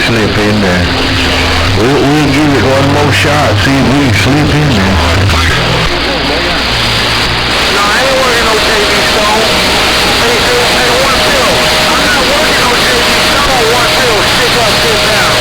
slip in there. We'll give it one more shot, see if we can slip in there. No, I ain't working on JB Stone. Hey, one pill. I'm not working on JB Stone. One pill. Stick up, sit down.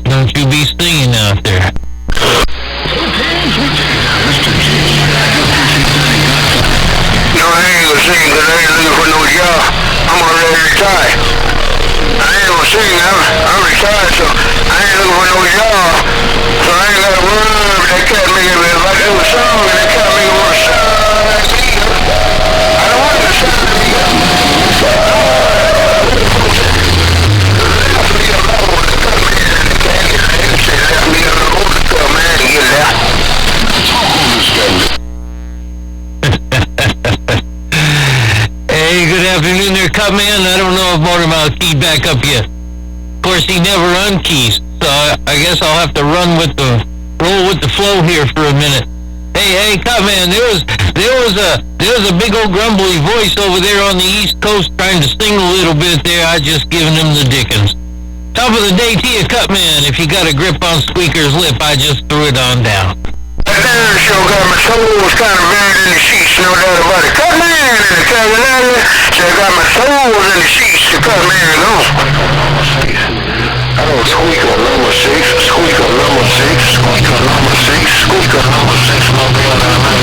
Don't you be singing out there. CutMan, I don't know if Motormouth keyed back up yet. Of course, he never unkeys, so I guess I'll have to roll with the flow here for a minute. Hey, CutMan, there was a big old grumbly voice over there on the East Coast trying to sing a little bit there. I just given him the dickens. Top of the day to you, CutMan. If you got a grip on Squeaker's lip, I just threw it on down. That there show got my soul was kind of buried in the sheets, no doubt about it. CutMan in the Carolina, so I got my soul was in the sheets to CutMan and all. I don't squeaker number 6, squeaker number 6, squeaker number 6, squeaker number 6, my brother, I'm not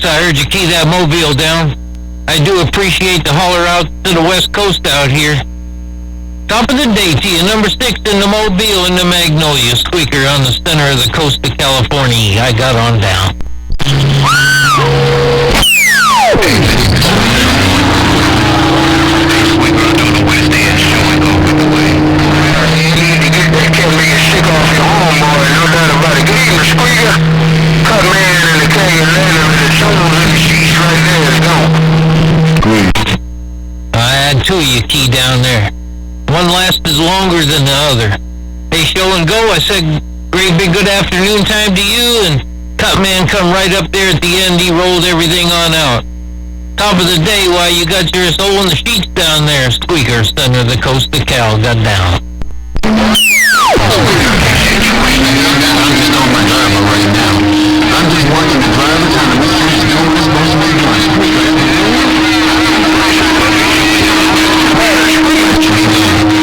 6, I heard you key that mobile down. I do appreciate the holler out to the West Coast out here. Top of the day to you, number 6 in the Mobile in the Magnolia Squeaker on the center of the coast of California. I got on down. CutMan and the King of Leather and the souls and the sheets right there is gone. I had 2 of you key down there. One lasted longer than the other. Hey, show and go, I said great big good afternoon time to you, and CutMan come right up there at the end. He rolled everything on out. Top of the day, why you got your soul in the sheets down there, Squeaker, center of the coast of Cal, got down. I'm just watching the driver trying to make sure he's going this most of the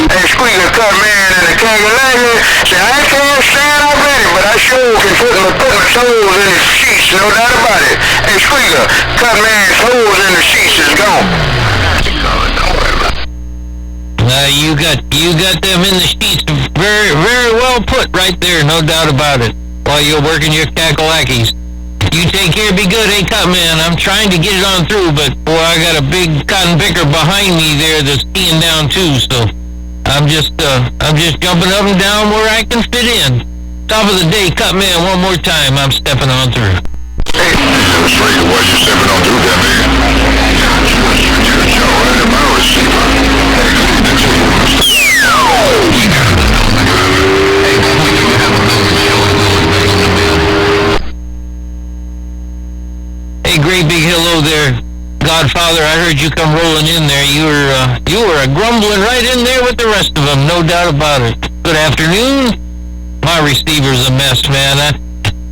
Hey, Squeaker, CutMan and the King of Leather. See, I can't stand already, but I sure can put my souls in the sheets, no doubt about it. Hey, Squeaker, CutMan's souls in the sheets is gone. You got them in the sheets very, very well put right there, no doubt about it, while you're working your cackalackis. You take care, be good. Hey, CutMan, I'm trying to get it on through, but boy, I got a big cotton picker behind me there that's keying down too, so I'm just jumping up and down where I can fit in. Top of the day, CutMan, one more time, I'm stepping on through. Hey, Squeaker, what you stepping on through there, man? You're right in my receiver. Hey, great big hello there, Godfather. I heard you come rolling in there. You were grumbling right in there with the rest of them, no doubt about it. Good afternoon. My receiver's a mess, man.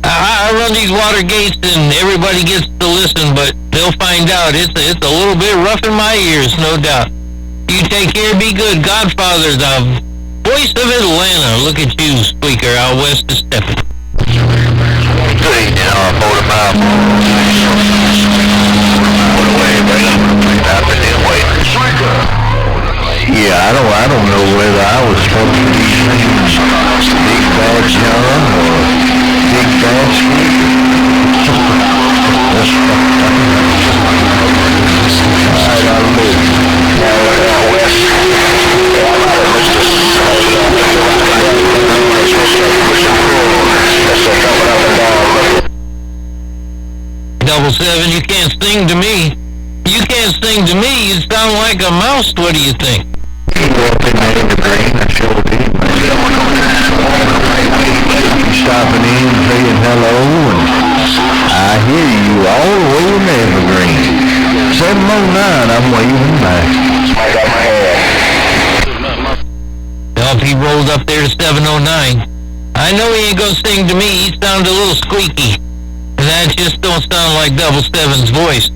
I run these water gates and everybody gets to listen, but they'll find out it's a little bit rough in my ears, no doubt. You take care, be good. Godfather, the voice of Atlanta. Look at you, Squeaker, out west of Steppin'. Good evening, our motor mile. Yeah, I don't know whether I was supposed to be singing Big Bad John or Big Bad Squeaker. Alright, I'll live. Double 7, you can't sing to me. You can't sing to me. You sound like a mouse. What do you think? Walking in the green, I sure did, man. You stopping in, saying hello, and I hear you all the way in Evergreen. 709, I'm waving back. Well, if he rolled up there to 709, I know he ain't gonna sing to me. He sounded a little squeaky. And that just don't sound like Double 7's voice.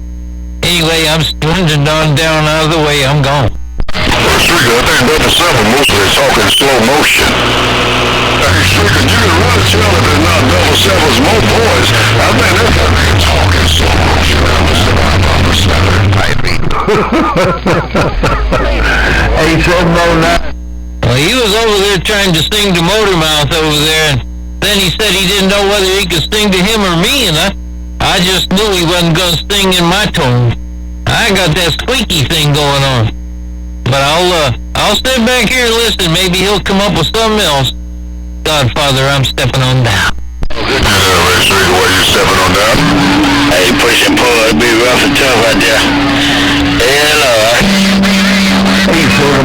Anyway, I'm splunging on down out of the way. I'm gone. Squeaker, I think Double 7 mostly talk in slow motion. Hey, Squeaker, you can really tell that they're not Double 7's more boys. I think they're going to talk in slow motion. Hey, 709. Well, he was over there trying to sing to Motormouth over there, and then he said he didn't know whether he could sing to him or me, and I just knew he wasn't going to sing in my tone. I got that squeaky thing going on. But I'll stand back here and listen. Maybe he'll come up with something else. Godfather, I'm stepping on down. Squeaker, why you stepping on down? Hey, push and pull. It'll be rough and tough out there. Hello. Hey, 709,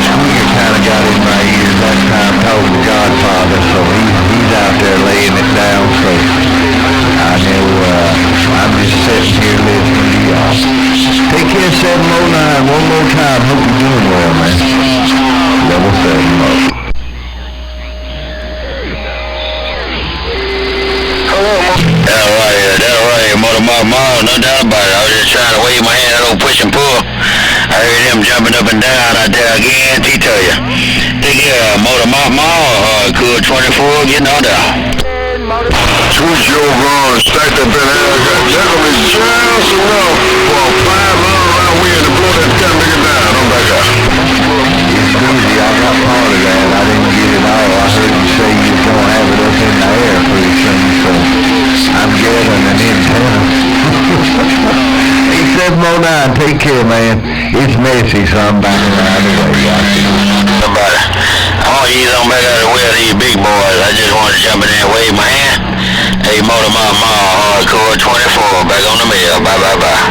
Squeaker kind of got in my ears that time talking to Godfather, so he's out there laying it down, so I know, I'm just sitting here listening to y'all. Take care, 709, one more time. Hope you're doing well, man. Level 7. That's right, Motor Mile, no doubt about it. I was just trying to wave my hand, that old push and pull. I heard him jumping up and down out there again, he tell you. Take care, Motor Mile, Good 24, getting on down. switch you over on and stack that bit out. That's gonna be just enough for a 500 round wind to blow that kind of nigga down. I'm back out. It's Susie, I got part of that. I didn't get it all. I heard you say you was gonna have it up in the air pretty soon, so I'm getting an antenna. Hey, 709, take care, man. It's messy, so I'm backing right away. Somebody, I want you to don't back out of the way of these big boys. I just wanted to jump in there and wave my hand. Hey, Motor Mama, Hardcore 24, back on the mill. Bye, bye, bye.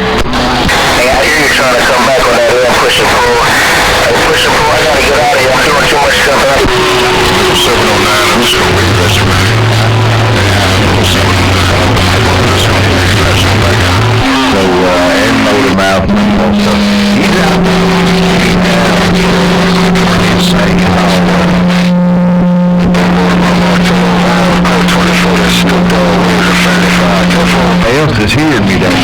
Hey, I hear you trying to come back on that air push and pull. Hey, push and pull, I gotta get out of here. I'm doing too much stuff up. 709, I'm just gonna wait rest of my So, and Motor Mouth, so he's out else is hearing me that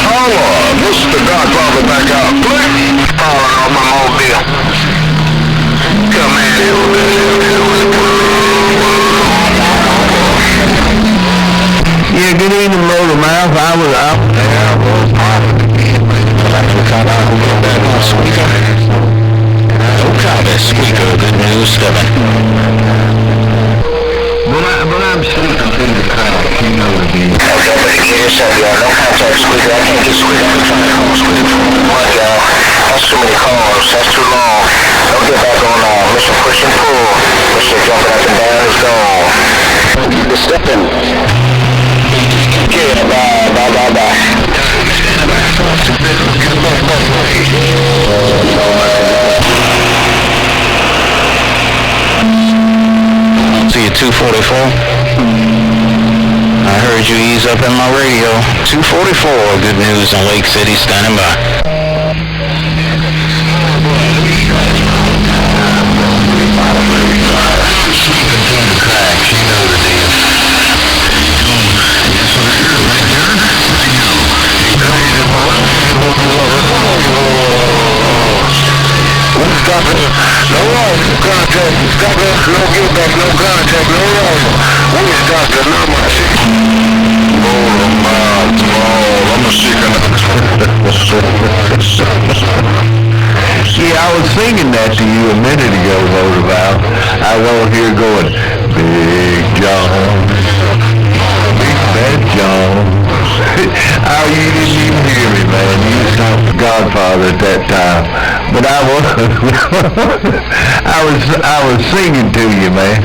Holla, this is the Godfather back out. Click. Falling on my mobile. Come in here with this. Yeah, good evening, Motor Mouth. I was out there. I was Squeaker, good news, Kevin. But I'm sleeping through the crowd, you know the deal. Okay, but get yourself, y'all. No contact, Squeaker. I can't get Squeaker. I'm trying to call Squeaker for what, y'all? That's too many calls. That's too long. Don't get back on Mission Push and Pull. Mission jumping up and down is gone. The stepping. Yeah, bye. See you, 244. I heard you ease up in my radio. 244, good news in Lake City, standing by. No contact, no get back, no contact, no rifle. Where's Dr. Namashi? I'm a chicken. Yeah, I was singing that to you a minute ago, Motor Mouth. I was over here going, Big John, Big Fat John. Oh, you didn't even hear me, man. You was talking to Godfather at that time. But I was singing to you, man.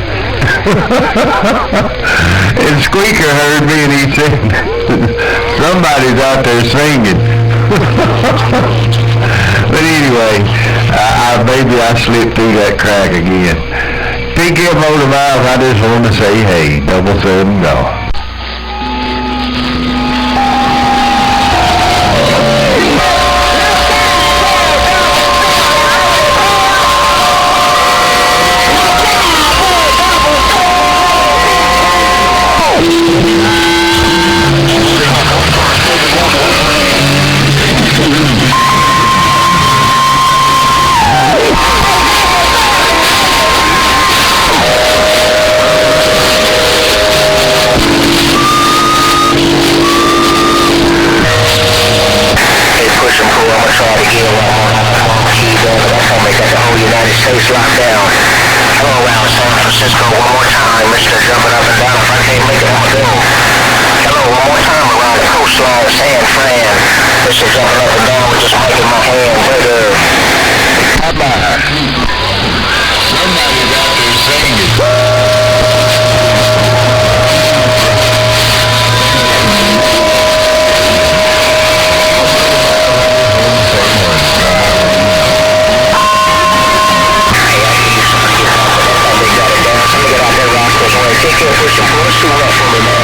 And Squeaker heard me and he said, somebody's out there singing. But anyway, maybe I slipped through that crack again. Take care, Motor Mouth. I just want to say, hey, 7 gone. States locked down. Hello, around San Francisco, one more time. Mr. Jumping up and down. If I can't make it, I'm gonna go. Hello, one more time around the coastline, San Fran. Mr. Jumping up and down with just making my hand better. Bye-bye. Somebody's out there singing. Take care of pushing for us too rough for me, man.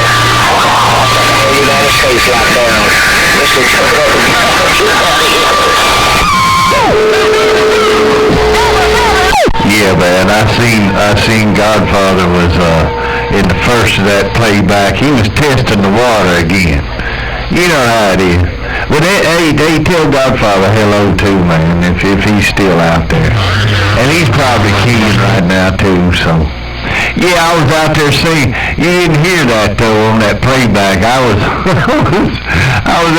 The United States locked down. Mr. Jump up and Yeah, man, I seen Godfather was in the first of that playback. He was testing the water again. You know how it is. But hey, tell Godfather hello too, man, if he's still out there. And he's probably keying right now too, so. Yeah, I was out there singing. You didn't hear that though on that playback. I was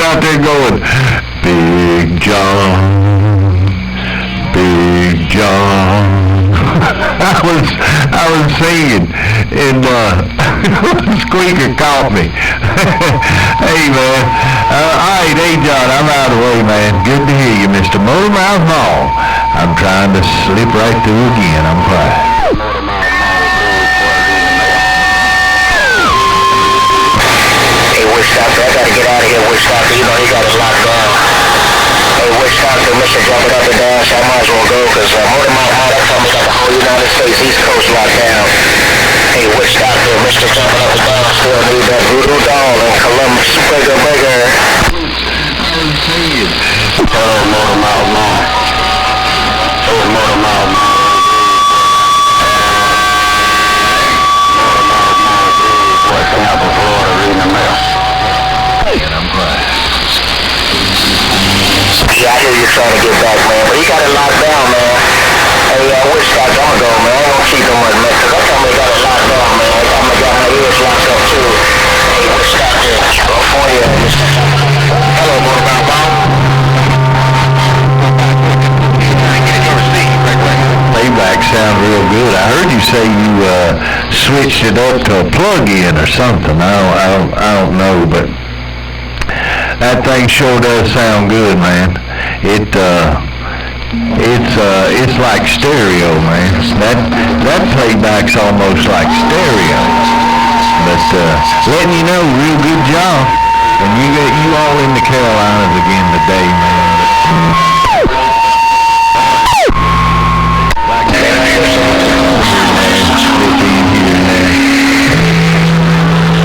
out there going, Big John, Big John. I was singing, and Squeaker caught me. Hey man, alright, hey John, I'm out of the way, man. Good to hear you, Mr. Motormouth Mall. I'm trying to slip right through again. I'm quiet. Hey, Witch Doctor, I gotta get out of here, Witch Doctor. You know he got us locked down. Hey, Witch Doctor, Mr. Jumping Up and Down, so I might as well go, because Motormouth High, that told me got the whole United States East Coast locked down. Hey, Witch Doctor, Mr. Jumping Up and Down, still need that voodoo doll in Columbus. Breaker. Oh, Motormouth Mall. Oh, Motormouth Mall. Yeah, I hear you trying to get back, man, but he got it locked down, man. Hey, Witch Doctor, I'm gonna go, man. I ain't gonna keep him much, man, because I told me he got it locked down, man. I got my ears locked up, too. Hey, Witch Doctor, California. Hello, Motormouth Mall. Playback sound real good. I heard you say you switched it up to a plug-in or something. I don't know, but that thing sure does sound good, man. It's like stereo, man. That playback's almost like stereo. But letting you know, real good job. And you all in the Carolinas again today, man.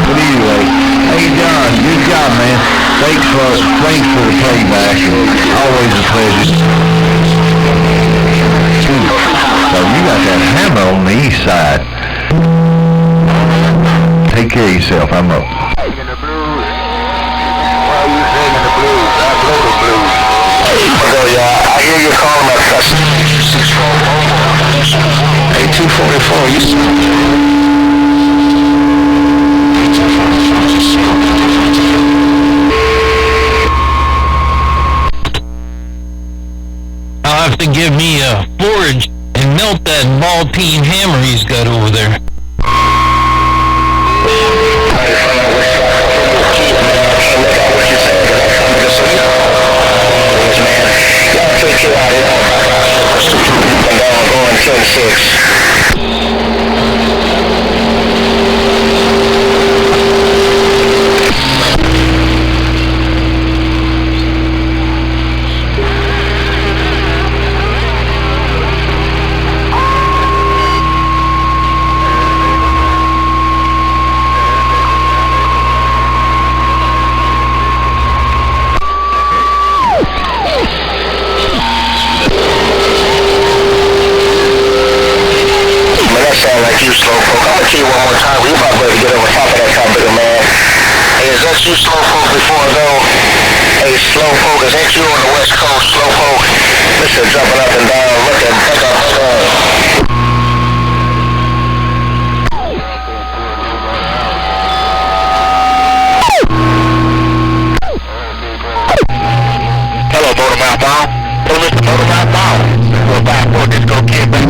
But anyway, hey John, good job, man. Thanks for the playback. Always a pleasure. So you got that hammer on the east side. Take care of yourself. I'm up. Singing the blues. Why are you singing the blues? I play the blues. I hear you calling my customer. Hey, 244, you I'll have to give me a forge and melt that ball-peen hammer he's got over there. You slowpoke. I'm gonna tell you one more time. We about ready to get over top of that top bigger man. Hey, is that you slowpoke before I go? Hey, slowpoke, is that you on the West Coast, slowpoke? Mr. Jumping Up and Down, looking back up. Hello, Motormouth Mall. Hey, Mr. Motormouth Mall. We're back. We'll just go get back.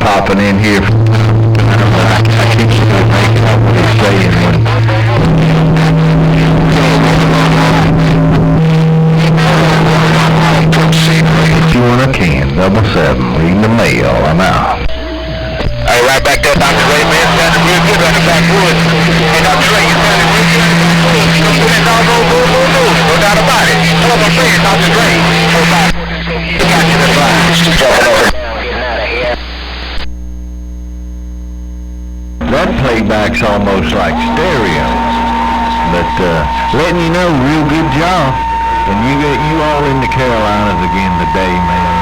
Popping in here. I keep making out what he's saying. If you want a can, 777, reading the mail, I'm out. Hey, right back there, Dr. Ray, man, sounding real good right in the backwoods. Hey, Dr. Ray, you sounding real good. No doubt about it. That's what I'm saying, Dr. Ray. Go back. You got you the fine. Jumping over. That playback's almost like stereo. But letting you know, real good job. And you all in the Carolinas again today, man.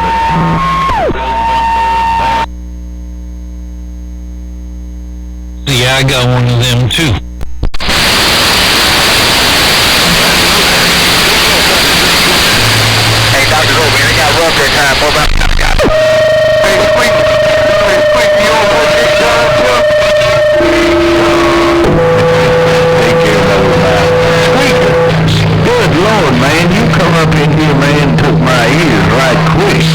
See, I got one of them too. Hey, Dr. Gold, man, it got rough that time, boy. Hey, Squeak, you on what they done to? Take care of those guys. Squeaker, good Lord, man, you come up in here, man, and took my ears right quick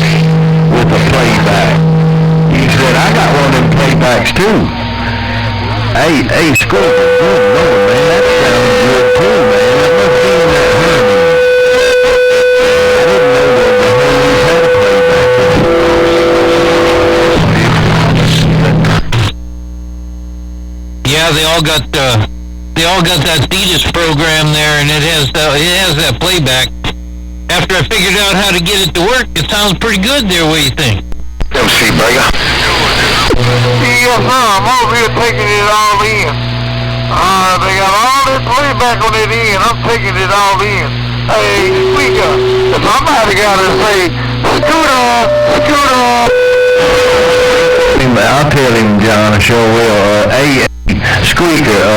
with a playback. You said, I got one of them playbacks too. Hey, Squeaker, good Lord, man, that sounds good too, man. That must be in that Hermes. I didn't know that the Hermes had a playback. Yeah, they all got that Thetis program there, and it has that playback. After I figured out how to get it to work, it sounds pretty good there. What do you think? Let me see, brother. Yes, sir. I'm over here taking it all in. They got all this playback on it in. I'm taking it all in. Hey, Squeaker, somebody gotta say, Scooter. I'll tell him, John, I sure will. Hey, Squeaker,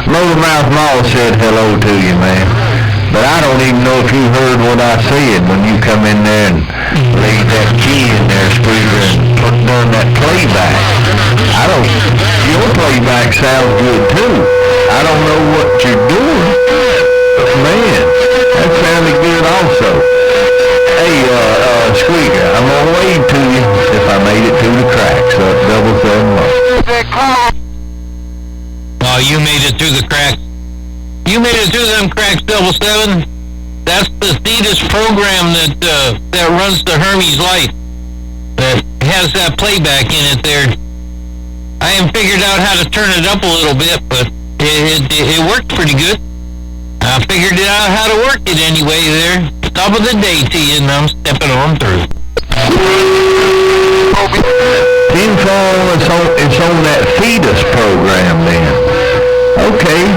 Motormouth Mall said hello to you, man. But I don't even know if you heard what I said when you come in there and laid that key in there, Squeaker, and put down that playback. Your playback sounds good too. I don't know what you're doing, but man, that sounded good also. Hey, Squeaker, I'm gonna wave to you if I made it through the cracks up 771. Oh, you made it through the cracks. You made it through them cracks, 777. That's the Thetis program that runs the Hermes Light. That has that playback in it there. I haven't figured out how to turn it up a little bit, but it worked pretty good. I figured out how to work it anyway there. Top of the day to you, and I'm stepping on through. Info, it's on that Thetis program then. Okay.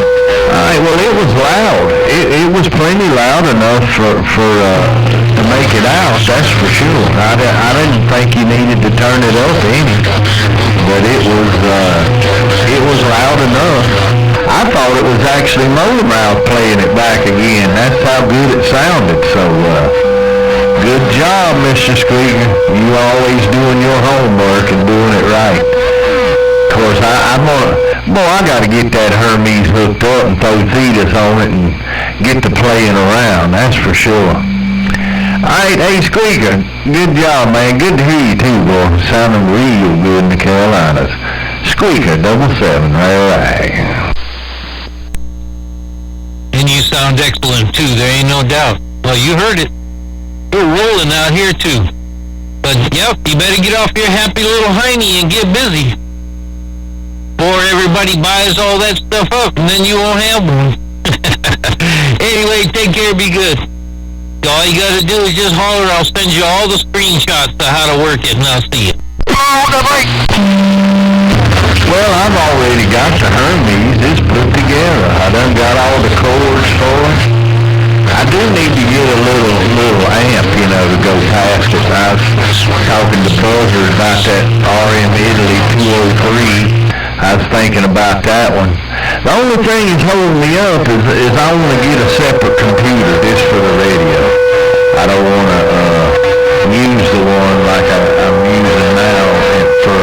Alright, well it was loud. It was plenty loud enough to make it out, that's for sure. I didn't think you needed to turn it up any, but it was loud enough. I thought it was actually Motormouth playing it back again. That's how good it sounded. So, good job, Mr. Squeaker. You always doing your homework and doing it right. Of course, I gotta get that Hermes hooked up and throw Thetis on it and get to playing around, that's for sure. Alright, hey Squeaker, good job, man. Good to hear you too, boy. Sounding real good in the Carolinas. Squeaker, 777, right. And you sound excellent too, there ain't no doubt. Well, you heard it. We're rolling out here too. But, yep, you better get off your happy little hiney and get busy. Before everybody buys all that stuff up, and then you won't have one. Anyway, take care, be good. All you gotta do is just holler, I'll send you all the screenshots of how to work it, and I'll see it. Well, I've already got the Hermes. It's put together. I done got all the cords for it. I do need to get a little amp, to go past it. I was talking to Buzzer about that RM Italy 203. I was thinking about that one. The only thing that's holding me up is I want to get a separate computer just for the radio. I don't want to use the one like I'm using now for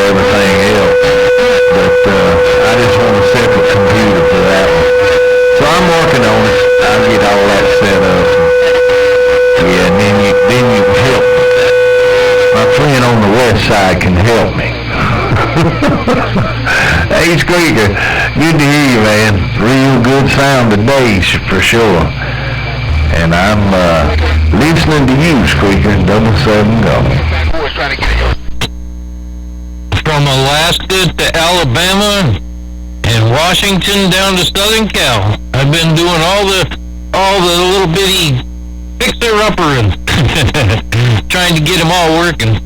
everything else. But I just want a separate computer for that one. So I'm working on it. I'll get all that set up. Yeah, and then you can help me. My friend on the west side can help me. Hey Squeaker, good to hear you, man. Real good sound today for sure. And I'm listening to you, Squeaker. 777 go. From Alaska to Alabama and Washington down to Southern Cal, I've been doing all the little bitty fixer-uppering, trying to get them all working.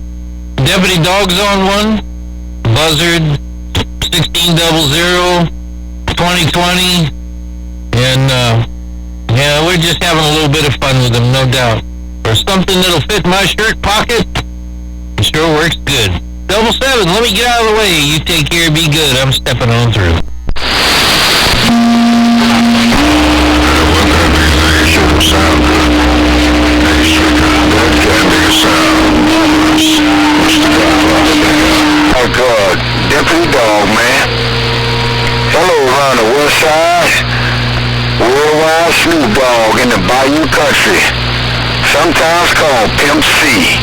Deputy Dog's on one. Buzzard, 1600, 2020, And, yeah, we're just having a little bit of fun with them, no doubt. For something that'll fit my shirt pocket, it sure works good. 777, let me get out of the way. You take care, be good. I'm stepping on through. Oh God, Deputy Dog, man. Hello around the west side. Worldwide Snoopdog in the Bayou Country. Sometimes called Pimp C.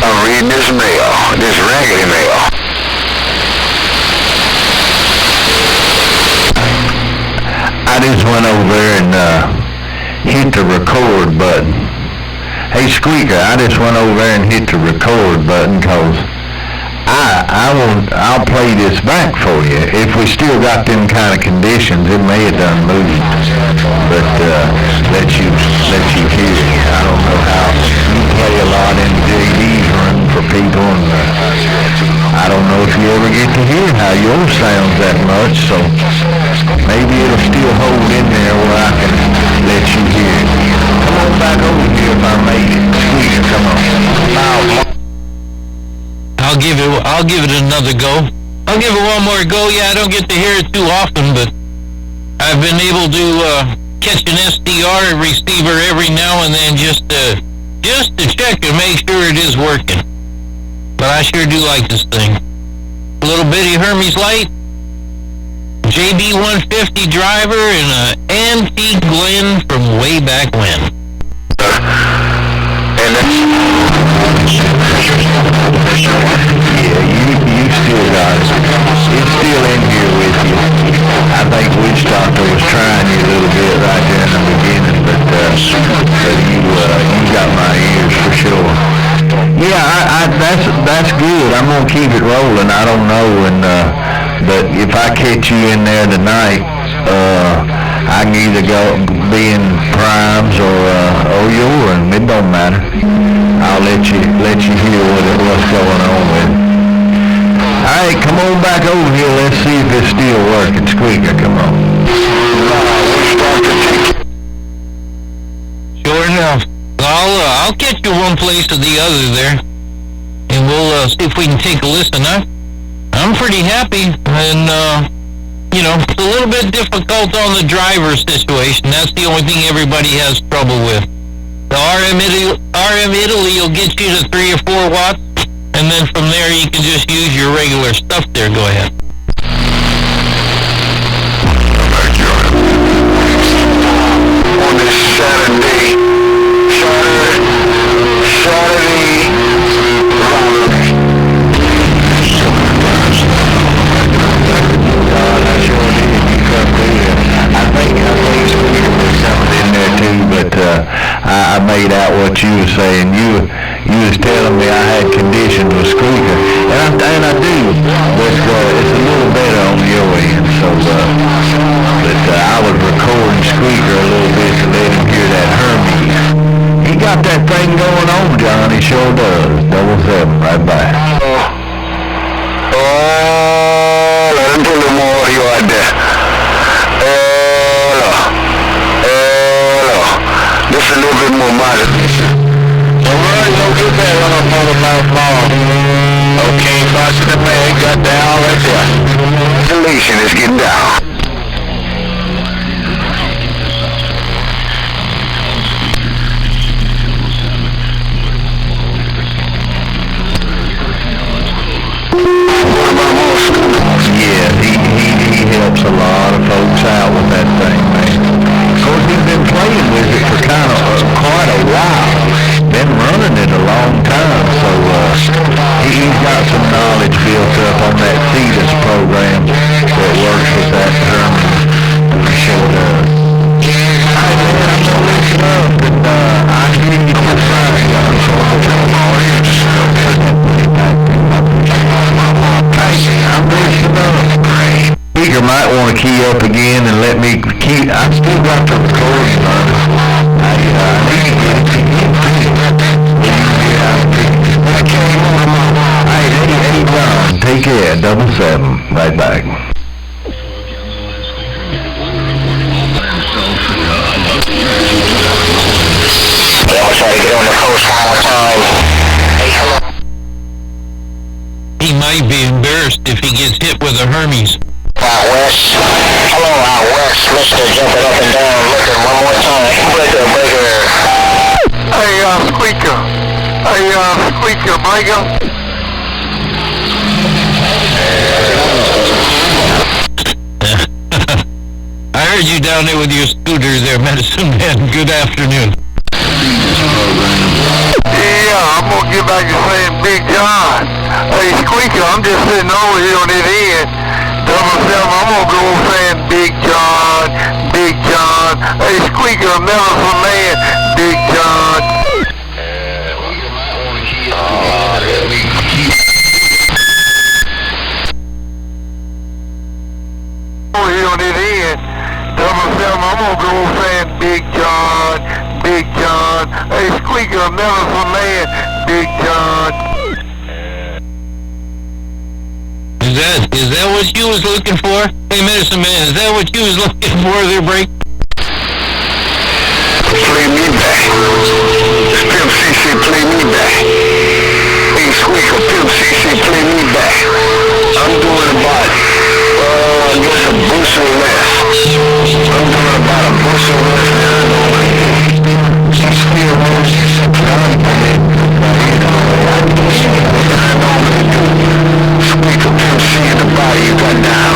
I'm reading this mail, this raggedy mail. I just went over and hit the record button. Hey Squeaker, I just went over there and hit the record button because I'll play this back for you. If we still got them kind of conditions, it may have done moved. But let you hear it. I don't know how you play a lot in JD's room for people, and I don't know if you ever get to hear how yours sounds that much, so maybe it'll still hold in there where I can let you hear it. Come on back over here if I made it. Squeaker, come on. I'll give it another go. I'll give it one more go. Yeah, I don't get to hear it too often, but I've been able to catch an SDR receiver every now and then just to check and make sure it is working. But I sure do like this thing. A little bitty Hermes Light, JB 150 driver, and an antique Glen from way back when. Yeah, you still got it. It's still in here with you. I think Witch Doctor was trying you a little bit right there in the beginning, but you got my ears for sure. Yeah, that's good. I'm gonna keep it rolling. I don't know, but if I catch you in there tonight, I can either be in Primes or yours. It don't matter. I'll let you hear what's going on with it. All right, come on back over here. Let's see if it's still working. Squeaker, come on. Sure enough. I'll catch you one place or the other there, and we'll see if we can take a listen. I'm pretty happy, and it's a little bit difficult on the driver situation. That's the only thing everybody has trouble with. The RM Italy will get you to 3 or 4 watts, and then from there you can just use your regular stuff there. Go ahead. On this Saturday robbery. God, I sure did. You come through. I think Squeaker was coming in there too, but I made out what you were saying. You was telling me I had conditions with Squeaker, and I do, but it's a little better on your end. So, but I was recording Squeaker a little bit to let him hear that Hermes. He got that thing going on, John. He sure does. 777, right back. Let him tell him more you out there. This a little bit more modest. Alright, don't get that on a motherfucking ball. Okay, boss of the man got down right there. Deletion is getting down. Yeah, he helps a lot of folks out with that thing, man. Of course, he's been playing with it for quite a while. Been running it a long time, so he's got some knowledge built up on that Thetis program that works with that Hermes. He sure does. Hey man, I'm gonna listen up, and I hear you just fine, John, so I'm listening up. Speaker might want to key up again and let me key. I still got the recording on it. I need to get it to you. Hey, John, take care. 777. Right back. West one more time. Hey, hello. He might be embarrassed if he gets hit with a Hermes. Out West. Hello, out West. Mr. Jumping up and down, looking one more time. Breaker. Hey, Squeaker. Hey, Squeaker, Breaker. I heard you down there with your scooter there, Medicine Man. Good afternoon. Yeah, I'm gonna get back to saying Big John. Hey, Squeaker, I'm just sitting over here on this end. Tell myself I'm gonna go saying Big John, Big John. Hey, Squeaker, I'm never for man, Big John. Over here on this end. Tell myself I'm gonna go saying Big John, Big John. Hey, Squeaker, I'm never for man, Big John. Is that what you was looking for? Hey, Medicine Man, is that what you was looking for there, Break? Play me back. Pimp CC, play me back. Hey, Squeaker, Pimp CC, play me back. I'm doing about, just a bushel less. I'm doing about a bushel less than I normally do. She's still on, she's a clown, man. You know, I do something that I normally do. Squeaker, Pimp C in the body you got down.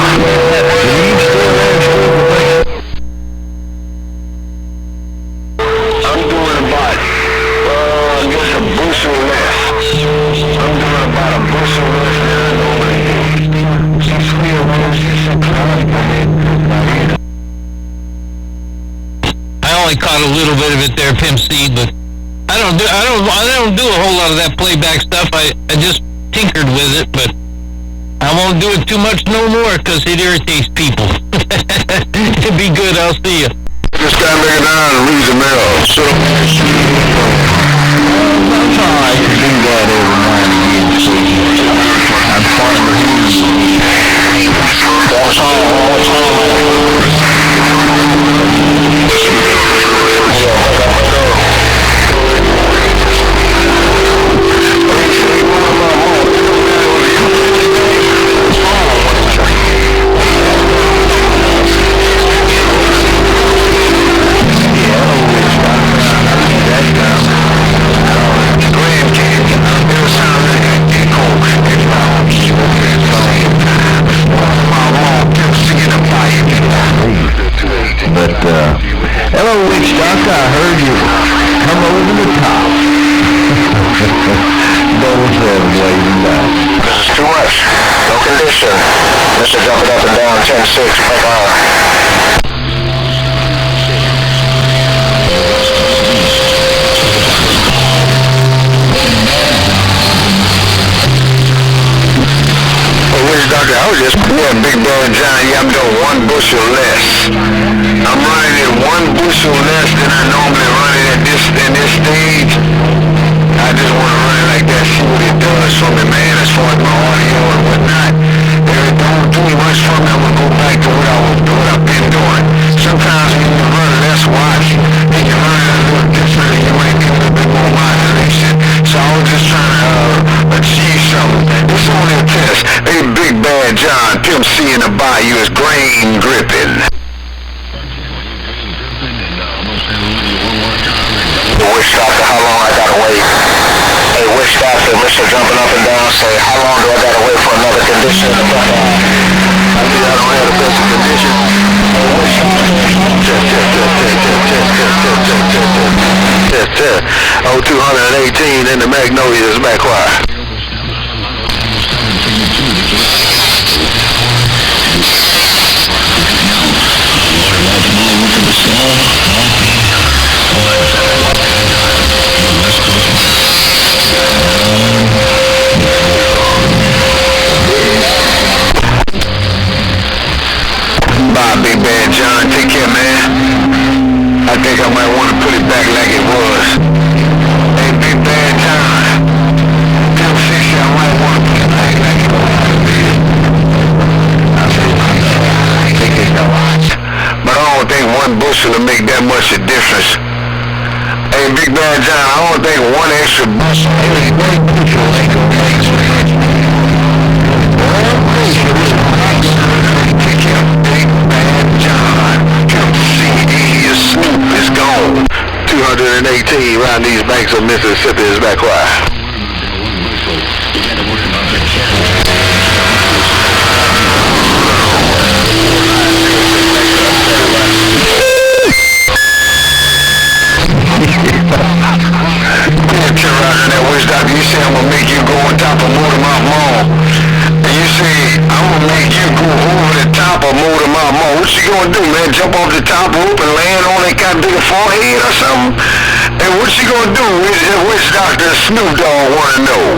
I'm doing about, just a bushel less. I'm doing about a bushel less than I normally do. She's still on, she's a clown, man. I only caught a little bit of it there, Pimp C, but I don't do a whole lot of that playback stuff. I just tinkered with it, but I won't do it too much no more because it irritates people. It'd be good. I'll see you. Just gotta make it down and read the mail. So That's all right to do that every now and again, Steve. I'm fond of you. that's all the But, hello, Witch Doctor, I heard you come over the top. Double seven, blazing back. This is too much. No condition. Mr. Jumping up and down, 10-6, back on. Doctor, I was just Big Brother John, yeah, I'm doing one bushel less. I'm running it one bushel less than I normally run it at in this stage. I just want to run it like that, see what it does for me, man, as far as my audio and whatnot. If it don't do much for me, I'm going to go back to what I've been doing. Sometimes when you run less watch, then you run it a little different and you might get a little bit more modulation. So I was just trying to achieve something. It's only a test. Hey, Big Bad John, Pimp C in the bayou is grain gripping. The Witch Doctor, how long I gotta wait? Hey, Witch Doctor, Mr. Jumping up and down, say, how long do I gotta wait for another condition in the front line? I think I don't have the best condition. Hey, Witch Doctor, oh, 218 in the Magnolias back wire. Bye, Big Bad John. Take care, man. I think I might want to put it back like it was. Hey, Big Bad John. Tell Sissy I might want to put it back like it was. I think it's a lot. But I don't think one bushel will make that much a difference. Hey, Hey, Big Bad John, I want to think of one extra bus. Every great neutral ain't gonna make so much. Kick him, Big Bad John. CD is Snoop is gone. 218 round these banks of Mississippi is back wide. You say I'm gonna make you go on top of Mortimer Mall. And you say I'm gonna make you go over the top of Mortimer Mall. What you gonna do, man? Jump off the top rope and land on that goddamn forehead or something? And what you gonna do? Which Dr. Snoopdog wanna know?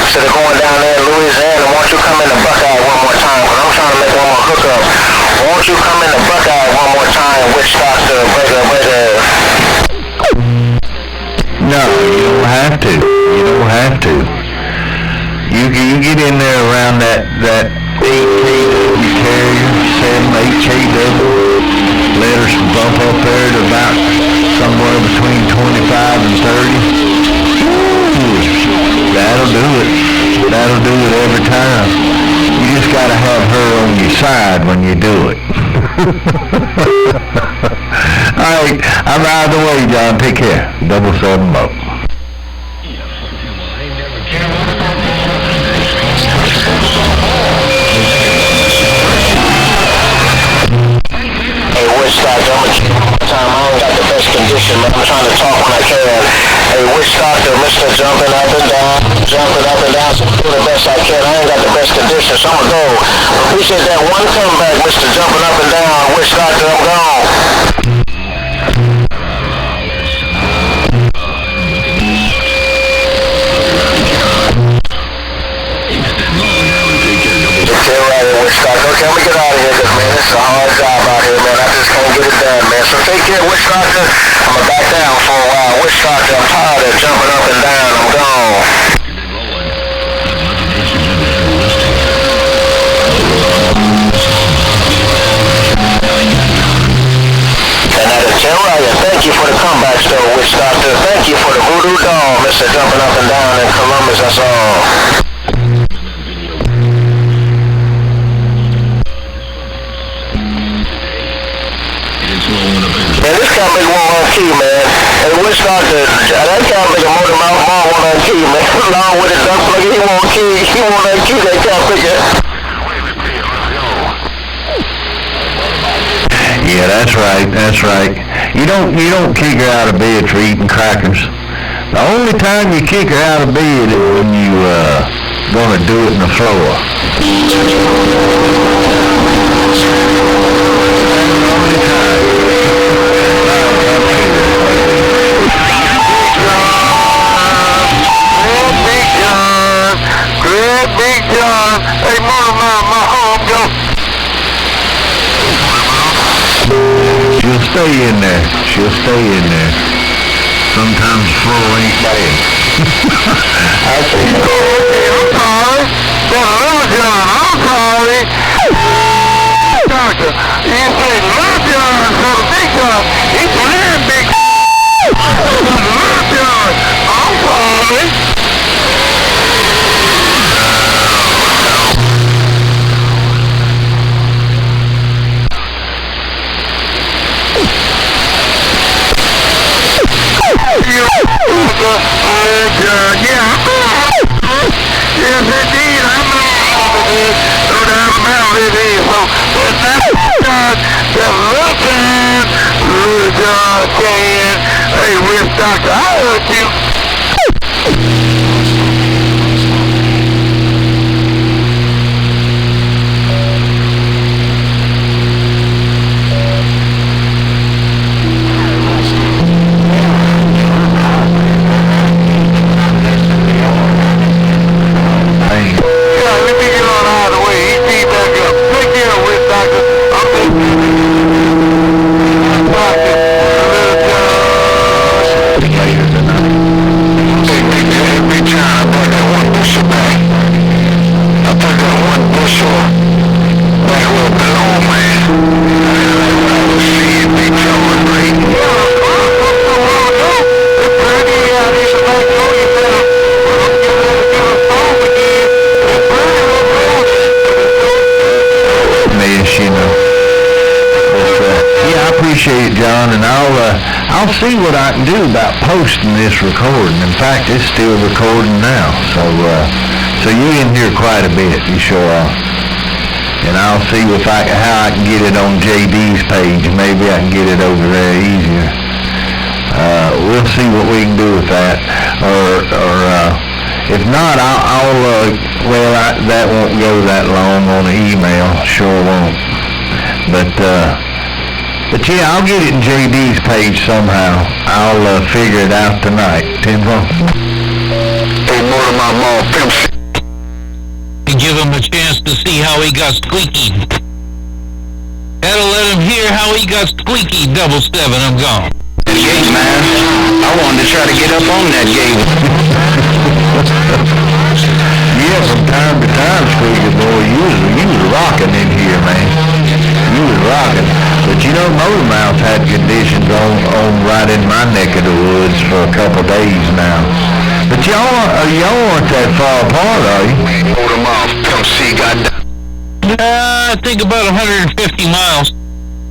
Instead of going down there in Louisiana, why don't you come into Buckeye one more time? Because I'm trying to make one more hookup. Why don't you come into Buckeye one more time, Witch Doctor, breaker? No, you don't have to. You don't have to. You get in there around that 8KW carrier, 7-8KW, let her bump up there to about somewhere between 25 and 30. That'll do it. That'll do it every time. You just gotta have her on your side when you do it. Alright, I'm out of the way, John. Take care. 7 Mo. Hey, Witch Doctor, I ain't got the best condition, man. I'm trying to talk when I can. Hey, Witch Doctor, Mr. Jumping up and down, so do the best I can. I ain't got the best condition, so I'm gonna go. Appreciate that one comeback, Mr. Jumping up and down. Witch Doctor, I'm gone. Okay, let me get out of here, cause man, this is a hard job out here, man. I just can't get it done, man. So take care, Witch Doctor. I'm gonna back down for a while. Witch Doctor, I'm tired of jumping up and down. I'm gone. And that is Jim Ryan. Thank you for the comebacks, though, Witch Doctor. Thank you for the voodoo doll, Mr. Jumping Up and Down in Columbus. That's all. Man, this kind of make one on key, man. And Witch Doctor, that kind of make a motor mouth ball one on key, man. Along with his duck plugger, he won't key that kind of picker. Yeah, that's right. You don't kick her out of bed for eating crackers. The only time you kick her out of bed is when you gonna do it in the floor. Big John, hey, my home go. She'll stay in there. Sometimes the floor ain't bad. I'm sorry. Little John, I'm sorry. Doctor, you say Little John, so the big John, he's playing big. Yes, indeed, I'm no doubt about it. So, but that's developing. Good job, saying, hey, Rip Doctor, I heard you. Appreciate it, John, and I'll see what I can do about posting this recording. In fact, it's still recording now, so you can hear quite a bit, you sure are. And I'll see how I can get it on JD's page. Maybe I can get it over there easier. We'll see what we can do with that, or if not, that won't go that long on the email. Sure won't. But yeah, I'll get it in JD's page somehow. I'll figure it out tonight. Tinfoil. Hey, more of my mall pimps. And give him a chance to see how he got squeaky. That'll let him hear how he got squeaky. 77, I'm gone. Gate, man. I wanted to try to get up on that gate. Yeah, from time to time, Squeaky boy, you was rocking in here, man. You was rocking. But you know, Motor Mouth had conditions on right in my neck of the woods for a couple days now. But y'all aren't that far apart, are you? Motor Mouth, come see, I think about 150 miles.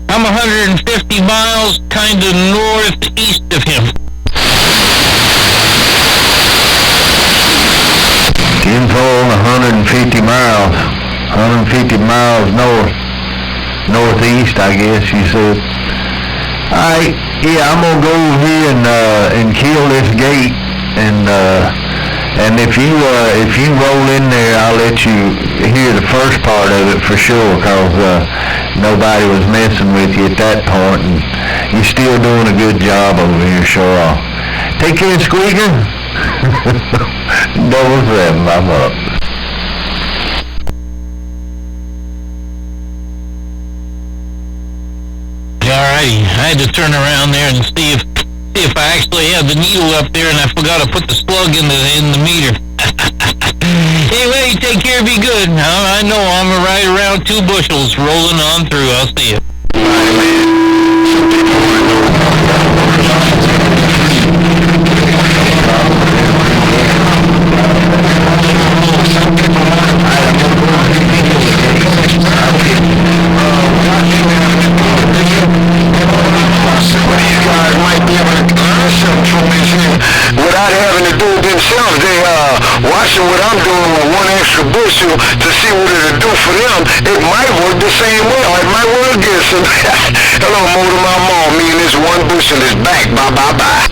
I'm 150 miles kind of northeast of him. Tinfoil, 150 miles. 150 miles northeast, I guess you said. Alright, yeah, I'm gonna go over here and kill this gate, and if you roll in there, I'll let you hear the first part of it for sure, cause nobody was messing with you at that point, and you're still doing a good job over here, sure. Take care, Squeaker. 77, I'm up. Alrighty, I had to turn around there and see if I actually had the needle up there, and I forgot to put the slug in the meter. Anyway, take care, be good. I know I'm right around 2 bushels rolling on through. I'll see you. Without having to do it themselves, they watching what I'm doing with 1 extra bushel to see what it'll do for them. It might work the same way, or it might work against them. Hello, Motor My Mom. Me and this 1 bushel is back. Bye, bye, bye.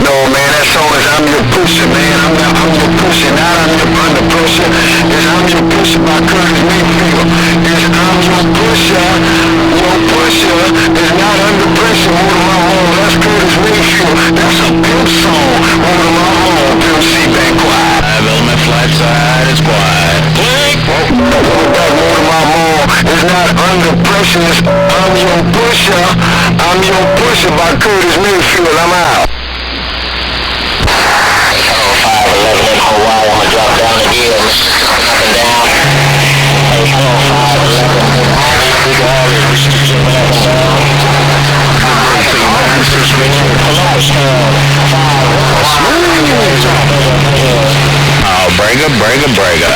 No, man, as long as I'm your pusher, man, I'm your pusher, not under pressure. Is I'm your pusher by Curtis Mayfield. Is I'm your pusher is not under pressure. Motor My Home, that's Curtis Mayfield. That's a pimp song. Motor My Home, Pimp C, back quiet. Element flat side is quiet. Blink! Motor My Home is not under pressure. Precious, I'm your pusher. I'm your pusher by Curtis Mayfield. I'm out. 511 in Hawaii. I'm gonna drop down again. Up and down. Hey, 511. We got all this. We should jump up and down. Oh, breaker.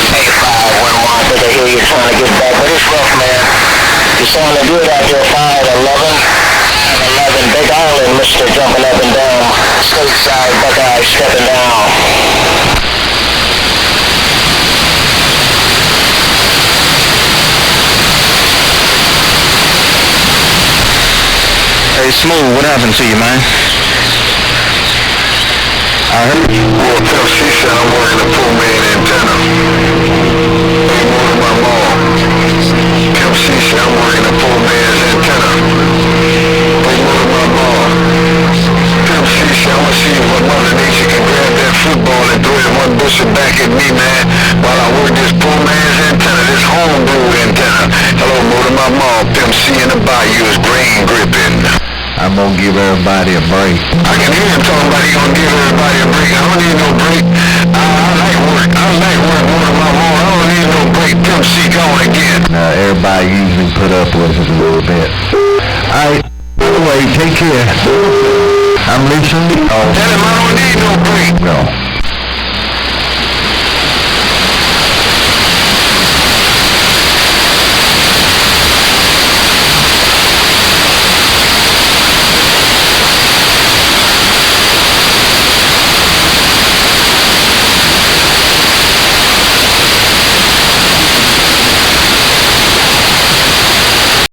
Hey, 511, I hear you trying to get back, but it's rough, man. You sounding good out there, 511. 511, Big Island, Mr. Jumping up and down. Stateside, Buckeye stepping down. Hey, Smooth, what happened to you, man? I heard you. Well, Pimp C said I'm working a full man antenna. My mom. Pimp C said I'm working a full man's antenna. My mom. Pimp C said I'm gonna see what Mother Nature can grab that football and throw it one bushel back at me, man, while I work this full man's antenna, this homebrewed antenna. Hello, Motor, my mom. Pimp C in the bayou is grain gripping. I'm gonna give everybody a break. I can hear him talking about he gonna give everybody a break. I don't need no break. I like work. I like work more than my mom. I don't need no break. Pimp C going again. Everybody usually put up with it a little bit. Alright, anyway, take care. I'm listening. Tell him I don't need no break. No.